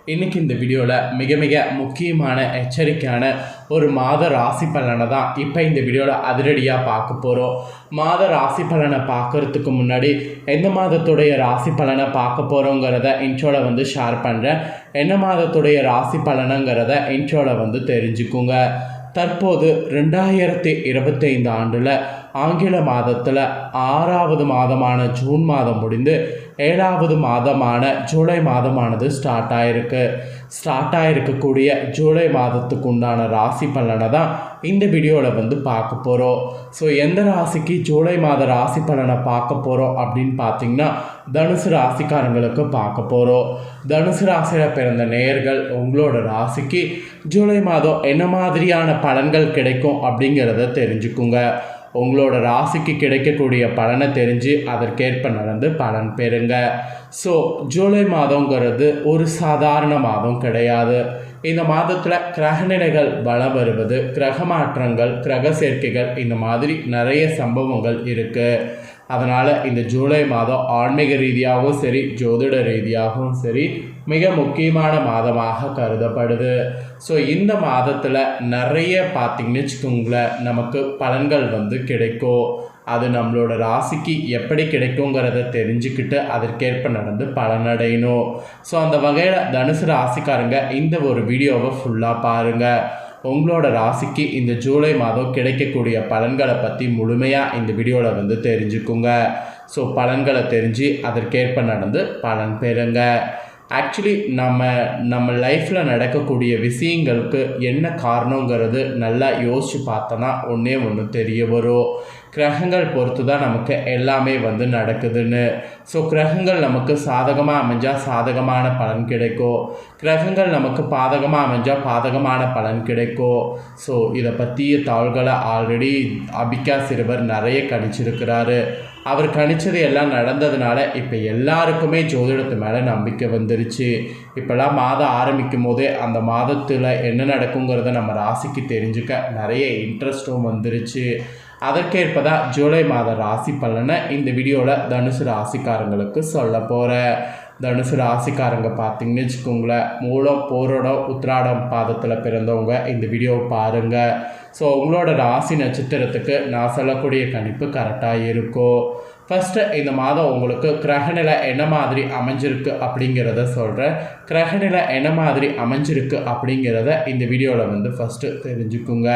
இன்றைக்கி இந்த வீடியோவில் மிக மிக முக்கியமான எச்சரிக்கையான ஒரு மாத ராசி பலனை தான் இப்போ இந்த வீடியோவில் அதிரடியாக பார்க்க போகிறோம். மாத ராசி பலனை பார்க்குறதுக்கு முன்னாடி எந்த மாதத்துடைய ராசி பலனை பார்க்க போகிறோங்கிறத இன்ட்ரோவில் ஷேர் பண்ணுறேன். என்ன மாதத்துடைய ராசி பலனுங்கிறத இன்ட்ரோவில் தெரிஞ்சுக்குங்க. தற்போது 2025 ஆண்டில் ஆங்கில மாதத்தில் 6வது மாதமான ஜூன் மாதம் முடிந்து 7வது மாதமான ஜூலை மாதமானது ஸ்டார்ட் ஆகிருக்கக்கூடிய ஜூலை மாதத்துக்கு உண்டான ராசி பலனை தான் இந்த வீடியோவில் பார்க்க போகிறோம். ஸோ எந்த ராசிக்கு ஜூலை மாத ராசி பலனை பார்க்க போகிறோம் அப்படின்னு பார்த்தீங்கன்னா தனுசு ராசிக்காரங்களுக்கு பார்க்க போகிறோம். தனுசு ராசியில் பிறந்த நேயர்கள் உங்களோட ராசிக்கு ஜூலை மாதம் என்ன மாதிரியான பலன்கள் கிடைக்கும் அப்படிங்கிறத தெரிஞ்சுக்குங்க. உங்களோட ராசிக்கு கிடைக்கக்கூடிய பலனை தெரிஞ்சு அதற்கேற்ப நடந்து பலன் பெறுங்க. ஸோ ஜூலை மாதங்கிறது ஒரு சாதாரண மாதம் கிடையாது. இந்த மாதத்தில் கிரகநிலைகள் பலம் வருவது, கிரக மாற்றங்கள், கிரக சேர்க்கைகள், இந்த மாதிரி நிறைய சம்பவங்கள் இருக்குது. அதனால் இந்த ஜூலை மாதம் ஆன்மீக ரீதியாகவும் சரி, ஜோதிட ரீதியாகவும் சரி மிக முக்கியமான மாதமாக கருதப்படுது. ஸோ இந்த மாதத்தில் நிறைய பார்த்திங்கன்னு வச்சுக்கோங்களேன், நமக்கு பலன்கள் கிடைக்கும். அது நம்மளோட ராசிக்கு எப்படி கிடைக்குங்கிறத தெரிஞ்சுக்கிட்டு அதற்கேற்ப நடந்து பலனடையணும். ஸோ அந்த வகையில் தனுசு ராசிக்காரங்க இந்த ஒரு வீடியோவை ஃபுல்லாக பாருங்கள். உங்களோட ராசிக்கு இந்த ஜூலை மாதம் கிடைக்கக்கூடிய பலன்களை பற்றி முழுமையாக இந்த வீடியோவில் தெரிஞ்சுக்குங்க. ஸோ பலன்களை தெரிஞ்சு அதற்கேற்ப நடந்து பலன் பெறுங்க. ஆக்சுவலி நம்ம லைஃப்பில் நடக்கக்கூடிய விஷயங்களுக்கு என்ன காரணங்கிறது நல்லா யோசித்து பார்த்தோன்னா ஒன்று தெரிய வரும். கிரகங்கள் பொறுத்து தான் நமக்கு எல்லாமே நடக்குதுன்னு. ஸோ கிரகங்கள் நமக்கு சாதகமாக அமைஞ்சால் சாதகமான பலன் கிடைக்கும், கிரகங்கள் நமக்கு பாதகமாக அமைஞ்சால் பாதகமான பலன் கிடைக்கும். ஸோ இதை பற்றிய தாள்களை ஆல்ரெடி அபிகா சிறுவர் நிறைய கணிச்சிருக்கிறாரு. அவர் கணிச்சது எல்லாம் நடந்ததுனால இப்போ எல்லாருக்குமே ஜோதிடத்து மேலே நம்பிக்கை வந்துருச்சு. இப்போல்லாம் மாதம் ஆரம்பிக்கும் போதே அந்த மாதத்தில் என்ன நடக்குங்கிறத நம்ம ராசிக்கு தெரிஞ்சுக்க நிறைய இன்ட்ரெஸ்ட்டும் வந்துருச்சு. அதற்கேற்ப தான் ஜூலை மாத ராசி பலனை இந்த வீடியோவில் தனுசு ராசிக்காரங்களுக்கு சொல்ல போகிறேன். தனுசு ராசிக்காரங்க பார்த்திங்கன்னு வச்சுக்கோங்களேன், மூலம், போராடம், உத்திராடம் பாதத்தில் பிறந்தவங்க இந்த வீடியோவை பாருங்கள். ஸோ உங்களோட ராசி நட்சத்திரத்துக்கு நான் சொல்லக்கூடிய கணிப்பு கரெக்டாக இருக்கும். ஃபஸ்ட்டு இந்த மாதம் உங்களுக்கு கிரகநிலை என்ன மாதிரி அமைஞ்சிருக்கு அப்படிங்கிறத சொல்கிறேன். கிரகநிலை என்ன மாதிரி அமைஞ்சிருக்கு அப்படிங்கிறத இந்த வீடியோவில் ஃபஸ்ட்டு தெரிஞ்சுக்குங்க.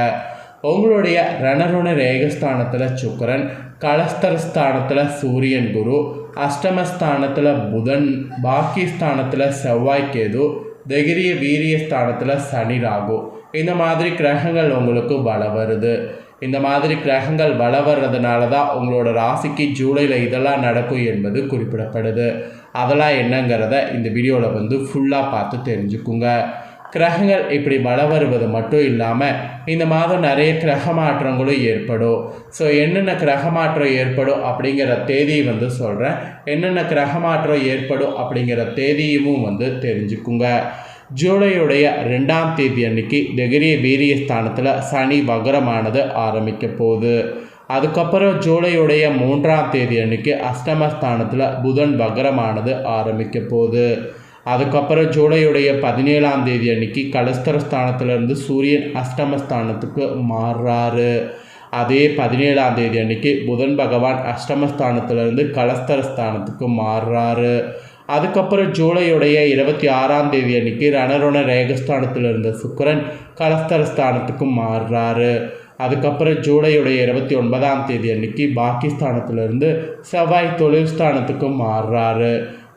உங்களுடைய ரணருண ரேகஸ்தானத்தில் சுக்கிரன், கலஸ்தரஸ்தானத்தில் சூரியன் குரு, அஷ்டமஸ்தானத்தில் புதன், பாக்கியஸ்தானத்தில் செவ்வாய் கேது, தைரிய வீரிய ஸ்தானத்தில் சனி ராகு, இந்த மாதிரி கிரகங்கள் உங்களுக்கு பலம் வருது. இந்த மாதிரி கிரகங்கள் பலம் வர்றதுனால தான் உங்களோட ராசிக்கு ஜூலையில் இதெல்லாம் நடக்கும் என்பது குறிப்பிடப்படுது. அதெல்லாம் என்னங்கிறத இந்த வீடியோவில் ஃபுல்லாக பார்த்து தெரிஞ்சுக்குங்க. கிரகங்கள் இப்படி பலம் வருவது மட்டும் இல்லாமல் இந்த மாதம் நிறைய கிரக மாற்றங்களும் ஏற்படும். ஸோ என்னென்ன கிரக மாற்றம் ஏற்படும் அப்படிங்கிற தேதியை சொல்கிறேன். என்னென்ன கிரக மாற்றம் ஏற்படும் அப்படிங்கிற தேதியும் தெரிஞ்சுக்குங்க. ஜூலையுடைய 2ஆம் தேதி அன்னைக்கு தைரிய வீரிய ஸ்தானத்தில் சனி வக்ரமானது ஆரம்பிக்க போகுது. அதுக்கப்புறம் ஜூலையுடைய 3ஆம் தேதி அன்னைக்கு அஷ்டமஸ்தானத்தில் புதன் வக்ரமானது ஆரம்பிக்க போகுது. அதுக்கப்புறம் ஜூலையுடைய 17ஆம் தேதி அன்னைக்கு கலஸ்தரஸ்தானத்திலேருந்து சூரியன் அஷ்டமஸ்தானத்துக்கு மாறுறாரு. அதே 17ஆம் தேதி அன்னைக்கு புதன் பகவான் அஷ்டமஸ்தானத்திலேருந்து கலஸ்தரஸ்தானத்துக்கு மாறுறாரு. அதுக்கப்புறம் ஜூலையுடைய 26ஆம் தேதி அன்னைக்கு ரணருண ரேகஸ்தானத்தில் இருந்த சுக்கிரன் கலஸ்தரஸ்தானத்துக்கு மாறுறாரு. அதுக்கப்புறம் ஜூலையுடைய 29ஆம் தேதி அன்னைக்கு பாகிஸ்தானத்திலிருந்து செவ்வாய் தொழில் ஸ்தானத்துக்கு மாறுறாரு.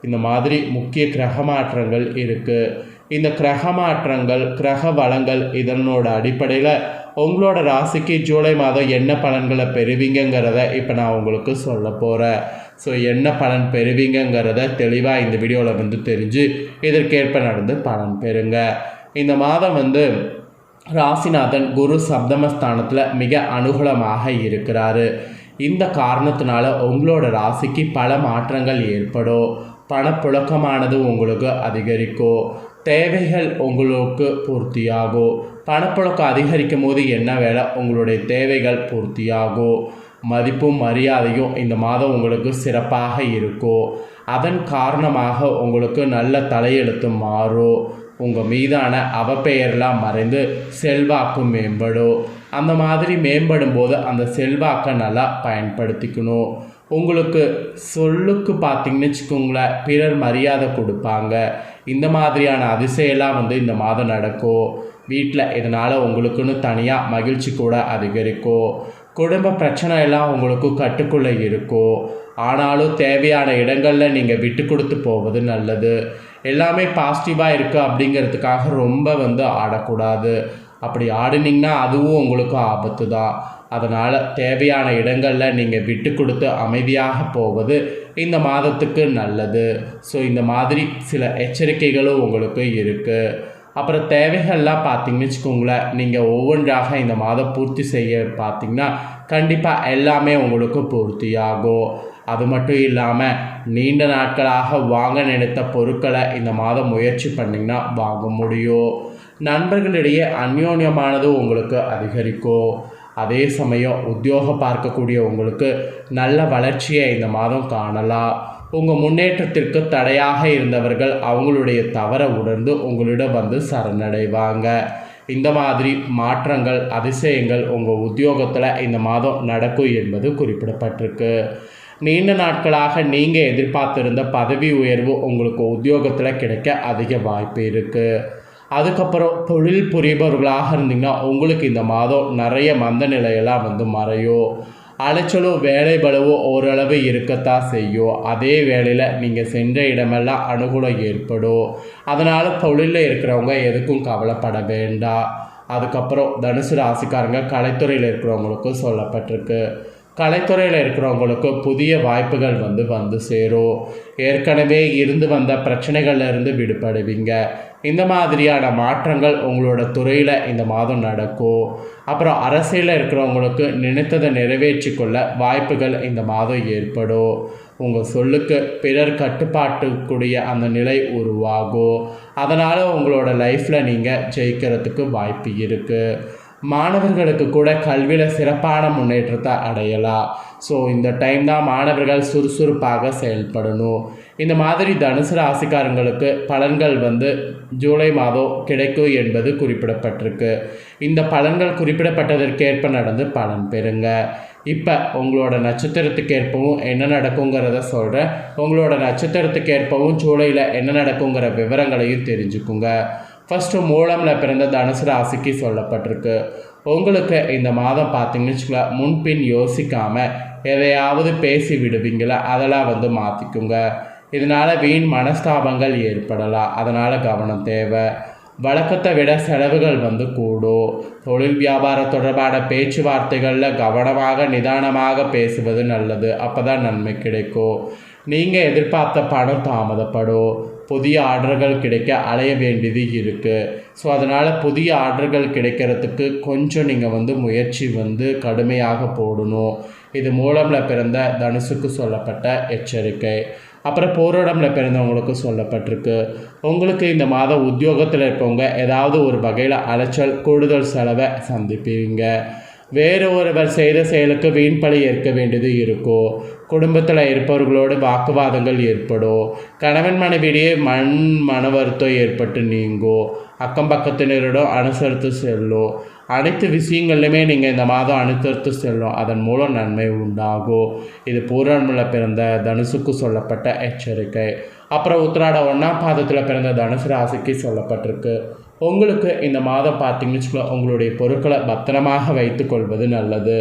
இந்த மாதிரி முக்கிய கிரக மாற்றங்கள் இருக்குது. இந்த கிரக மாற்றங்கள், கிரக வளங்கள், இதனோட அடிப்படையில் உங்களோட ராசிக்கு ஜூலை மாதம் என்ன பலன்களை பெறுவீங்கிறத இப்போ நான் உங்களுக்கு சொல்ல போகிறேன். ஸோ என்ன பலன் பெறுவீங்கிறத தெளிவாக இந்த வீடியோவில் தெரிஞ்சு இதற்கேற்ப நடந்து பலன் பெறுங்க. இந்த மாதம் ராசிநாதன் குரு சப்தமஸ்தானத்தில் மிக அனுகூலமாக இருக்கிறாரு. இந்த காரணத்தினால உங்களோட ராசிக்கு பல மாற்றங்கள் ஏற்படும். பணப்புழக்கமானது உங்களுக்கு அதிகரிக்கும், தேவைகள் உங்களுக்கு பூர்த்தியாகும். பணப்புழக்கம் அதிகரிக்கும் போது என்ன வேலை, உங்களுடைய தேவைகள் பூர்த்தியாகும். மதிப்பும் மரியாதையும் இந்த மாதம் உங்களுக்கு சிறப்பாக இருக்கும். அதன் காரணமாக உங்களுக்கு நல்ல தலையெழுத்து மாறும். உங்கள் மீதான அவப்பெயர்லாம் மறைந்து செல்வாக்கு மேம்படும். அந்த மாதிரி மேம்படும் போது அந்த செல்வாக்கை நல்லா பயன்படுத்திக்கணும். உங்களுக்கு சொல்லுக்கு பார்த்தீங்கன்னு வச்சுக்கோங்களேன், பிறர் மரியாதை கொடுப்பாங்க. இந்த மாதிரியான அதிசயம்லாம் இந்த மாதம் நடக்கும். வீட்டில் இதனால் உங்களுக்குன்னு தனியாக மகிழ்ச்சி கூட அதிகரிக்கும். குடும்ப பிரச்சனை எல்லாம் உங்களுக்கு கட்டுக்குள்ளே இருக்கும். ஆனாலும் தேவையான இடங்களில் நீங்கள் விட்டு கொடுத்து போவது நல்லது. எல்லாமே பாசிட்டிவாக இருக்குது அப்படிங்கிறதுக்காக ரொம்ப ஆடக்கூடாது. அப்படி ஆடினீங்கன்னா அதுவும் உங்களுக்கு ஆபத்து தான். அதனால் தேவையான இடங்களில் நீங்கள் விட்டு கொடுத்து அமைதியாக போவது இந்த மாதத்துக்கு நல்லது. ஸோ இந்த மாதிரி சில எச்சரிக்கைகளும் உங்களுக்கு இருக்குது. அப்புறம் தேவைகள்லாம் பார்த்தீங்கன்னு வச்சுக்கோங்களேன், நீங்கள் ஒவ்வொன்றாக இந்த மாதம் பூர்த்தி செய்ய பார்த்தீங்கன்னா கண்டிப்பாக எல்லாமே உங்களுக்கு பூர்த்தியாகும். அது மட்டும் இல்லாமல் நீண்ட நாட்களாக வாங்க நினைத்த பொருட்களை இந்த மாதம் முயற்சி பண்ணிங்கன்னா வாங்க முடியும். நண்பர்களிடையே அந்யோன்யமானது உங்களுக்கு அதிகரிக்கும். அதே சமயம் உத்தியோகம் பார்க்கக்கூடிய உங்களுக்கு நல்ல வளர்ச்சியை இந்த மாதம் காணலாம். உங்கள் முன்னேற்றத்திற்கு தடையாக இருந்தவர்கள் அவங்களுடைய தவறை உணர்ந்து உங்களிடம் சரணடைவாங்க. இந்த மாதிரி மாற்றங்கள் அதிசயங்கள் உங்கள் உத்தியோகத்தில் இந்த மாதம் நடக்கும் என்பது குறிப்பிடப்பட்டிருக்கு. நீண்ட நாட்களாக நீங்கள் எதிர்பார்த்திருந்த பதவி உயர்வு உங்களுக்கு உத்தியோகத்தில் கிடைக்க அதிக வாய்ப்பு இருக்குது. அதுக்கப்புறம் தொழில் புரிபவர்களாக இருந்தீங்கன்னா உங்களுக்கு இந்த மாதம் நிறைய மந்த நிலையெல்லாம் மறையும். அலைச்சலும் வேலை பளுவும் ஓரளவு இருக்கத்தான் செய்யும். அதே வேளையில் நீங்கள் சென்ற இடமெல்லாம் அனுகூலம் ஏற்படும். அதனால் தொழிலில் இருக்கிறவங்க எதுக்கும் கவலைப்பட வேண்டாம். அதுக்கப்புறம் தனுசு ராசிக்காரங்க கலைத்துறையில் இருக்கிறவங்களுக்கும் சொல்லப்பட்டிருக்கு. கலைத்துறையில் இருக்கிறவங்களுக்கு புதிய வாய்ப்புகள் வந்து சேரும். ஏற்கனவே இருந்து வந்த பிரச்சனைகள்லேருந்து விடுபடுவீங்க. இந்த மாதிரியான மாற்றங்கள் உங்களோட துறையில் இந்த மாதம் நடக்கும். அப்புறம் அரசியலில் இருக்கிறவங்களுக்கு நினைத்ததை நிறைவேற்றி கொள்ள வாய்ப்புகள் இந்த மாதம் ஏற்படும். உங்கள் சொல்லுக்கு பிறர் கட்டுப்பாட்டுக்கூடிய அந்த நிலை உருவாகும். அதனால் உங்களோட லைஃப்பில் நீங்கள் ஜெயிக்கிறதுக்கு வாய்ப்பு இருக்குது. மாணவர்களுக்கு கூட கல்வியில் சிறப்பான முன்னேற்றத்தை அடையலாம். ஸோ இந்த டைம் தான் மாணவர்கள் சுறுசுறுப்பாக செயல்படணும். இந்த மாதிரி தனுசு ராசிக்காரங்களுக்கு பலன்கள் ஜூலை மாதம் கிடைக்கும் என்பது குறிப்பிடப்பட்டிருக்கு. இந்த பலன்கள் குறிப்பிடப்பட்டதற்கேற்ப நடந்து பலன் பெறுங்க. இப்போ உங்களோட நட்சத்திரத்துக்கு ஏற்பவும் என்ன நடக்குங்கிறத சொல்கிறேன். உங்களோட நட்சத்திரத்துக்கு ஏற்பவும் ஜூலையில் என்ன நடக்குங்கிற விவரங்களையும் தெரிஞ்சுக்குங்க. ஃபஸ்ட்டு மூலமில் பிறந்த தனுசு ராசிக்கு சொல்லப்பட்டிருக்கு. உங்களுக்கு இந்த மாதம் பார்த்தீங்கன்னு வச்சுக்கலாம், முன்பின் யோசிக்காமல் எதையாவது பேசி விடுவீங்களா, அதெல்லாம் மாற்றிக்குங்க. இதனால் வீண் மனஸ்தாபங்கள் ஏற்படலாம். அதனால் கவனம் தேவை. வழக்கத்தை விட செலவுகள் கூடும். தொழில் வியாபாரம் தொடர்பான பேச்சுவார்த்தைகளில் கவனமாக நிதானமாக பேசுவது நல்லது. அப்போ தான் நன்மை கிடைக்கும். நீங்கள் எதிர்பார்த்த பணம் தாமதப்படும். புதிய ஆர்டர்கள் கிடைக்க அலைய வேண்டியது இருக்குது. ஸோ அதனால் புதிய ஆர்டர்கள் கிடைக்கிறதுக்கு கொஞ்சம் நீங்கள் முயற்சி கடுமையாக போடணும். இது மூலமில் பிறந்த தனுசுக்கு சொல்லப்பட்ட எச்சரிக்கை. அப்புறம் போராடமில் பிறந்தவங்களுக்கு சொல்லப்பட்டிருக்கு. உங்களுக்கு இந்த மாதம் உத்தியோகத்தில் இருப்பவங்க ஏதாவது ஒரு வகையில் அலைச்சல் கூடுதல் செலவை சந்திப்பீங்க. வேறு ஒருவர் செய்த செயலுக்கு வீண்பழி ஏற்க வேண்டியது இருக்கும். குடும்பத்தில் இருப்பவர்களோடு வாக்குவாதங்கள் ஏற்படும். கணவன் மனைவியிடையே மன வருத்தம் ஏற்பட்டு நீங்கும். அக்கம் பக்கத்தினரிடம் அனுசரித்து செல்லும். அனைத்து விஷயங்கள்லையுமே நீங்கள் இந்த மாதம் அனுசரித்து செல்லும். அதன் மூலம் நன்மை உண்டாகும். இது பூரமில் பிறந்த தனுசுக்கு சொல்லப்பட்ட எச்சரிக்கை. அப்புறம் உத்திராட 1ஆம் பாதத்தில் பிறந்த தனுசு ராசிக்கு சொல்லப்பட்டிருக்கு. உங்களுக்கு இந்த மாதம் பார்த்தீங்கன்னு வச்சுக்கோங்க, உங்களுடைய பொருட்களை பத்திரமாக வைத்து கொள்வது நல்லது.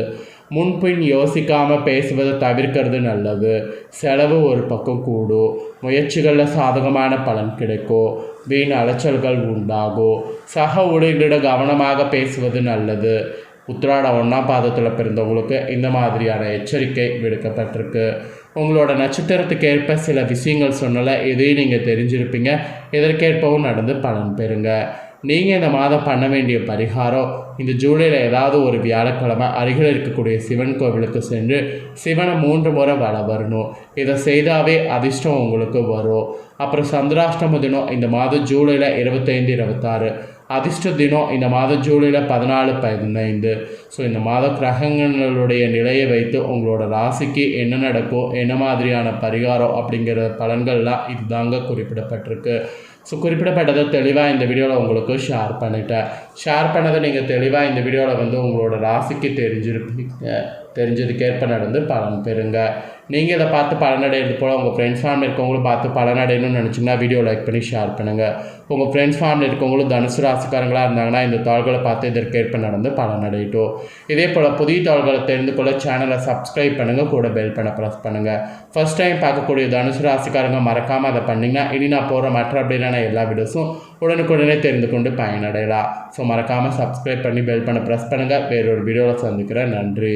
முன்பின் யோசிக்காமல் பேசுவதை தவிர்க்கிறது நல்லது. செலவு ஒரு பக்கம் கூடும். முயற்சிகளில் சாதகமான பலன் கிடைக்கும். வீண் அலைச்சல்கள் உண்டாகும். சக ஊழியர்களிடம் கவனமாக பேசுவது நல்லது. உத்திராட 1ஆம் பாதத்தில் பிறந்தவங்களுக்கு இந்த மாதிரியான எச்சரிக்கை விடுக்கப்பட்டிருக்கு. உங்களோட நட்சத்திரத்துக்கு ஏற்ப சில விஷயங்கள் சொன்னல, இதையும் நீங்கள் தெரிஞ்சிருப்பீங்க. இதற்கேற்பவும் நடந்து பலன் பெறுங்க. நீங்கள் இந்த மாதம் பண்ண வேண்டிய பரிகாரம், இந்த ஜூலையில் ஏதாவது ஒரு வியாழக்கிழமை அருகில் இருக்கக்கூடிய சிவன் கோவிலுக்கு சென்று சிவனை 3 முறை வரணும். இதை செய்தாவே அதிர்ஷ்டம் உங்களுக்கு வரும். அப்புறம் சந்திராஷ்டம தினம் இந்த மாதம் ஜூலையில் 25, 26 அதிர்ஷ்ட தினம் இந்த மாதம் ஜூலையில் 14-15. ஸோ இந்த மாத கிரகங்களுடைய நிலையை வைத்து உங்களோட ராசிக்கு என்ன நடக்கும், என்ன மாதிரியான பரிகாரம் அப்படிங்கிற பலன்கள்லாம் இதுதாங்க குறிப்பிடப்பட்டிருக்கு. ஸோ குறிப்பிடப்பட்டதை தெளிவாக இந்த வீடியோவில் உங்களுக்கு ஷேர் பண்ணிட்டேன். ஷேர் பண்ணதை நீங்கள் தெளிவாக இந்த வீடியோவில் வந்து உங்களோட ராசிக்கு தெரிஞ்சதுக்கேற்ப நடந்து பலன் பெறுங்க. நீங்கள் இதை பார்த்து பலனடைகிறது போல் உங்கள் ஃப்ரெண்ட்ஸ் ஃபேமிலி இருக்கவங்களும் பார்த்து பலனடையணும்னு நினச்சிங்கன்னா வீடியோ லைக் பண்ணி ஷேர் பண்ணுங்கள். உங்கள் ஃப்ரெண்ட்ஸ் ஃபேமிலி இருக்கவங்களும் தனுசு ராசிக்காரங்களாக இருந்தாங்கன்னா இந்த தாள்களை பார்த்து இதற்கேற்ப நடந்து பலனடையட்டும். இதே போல் புதிய தாள்களை தெரிந்து கொள்ள சேனலை சப்ஸ்கிரைப் பண்ணுங்கள், கூட பெல் பண்ண ப்ரெஸ் பண்ணுங்கள். ஃபர்ஸ்ட் டைம் பார்க்கக்கூடிய தனுசு ராசிக்காரங்க மறக்காமல் அதை பண்ணிங்கன்னா இனி நான் போகிற மற்ற அப்படின்னா எல்லா வீடியோஸும் உடனுக்குடனே தெரிந்து கொண்டு பயனடையலாம். ஸோ மறக்காமல் சப்ஸ்கிரைப் பண்ணி பெல் பண்ண ப்ரெஸ் பண்ணுங்கள். வேறொரு வீடியோவில் சந்திக்கிறேன். நன்றி.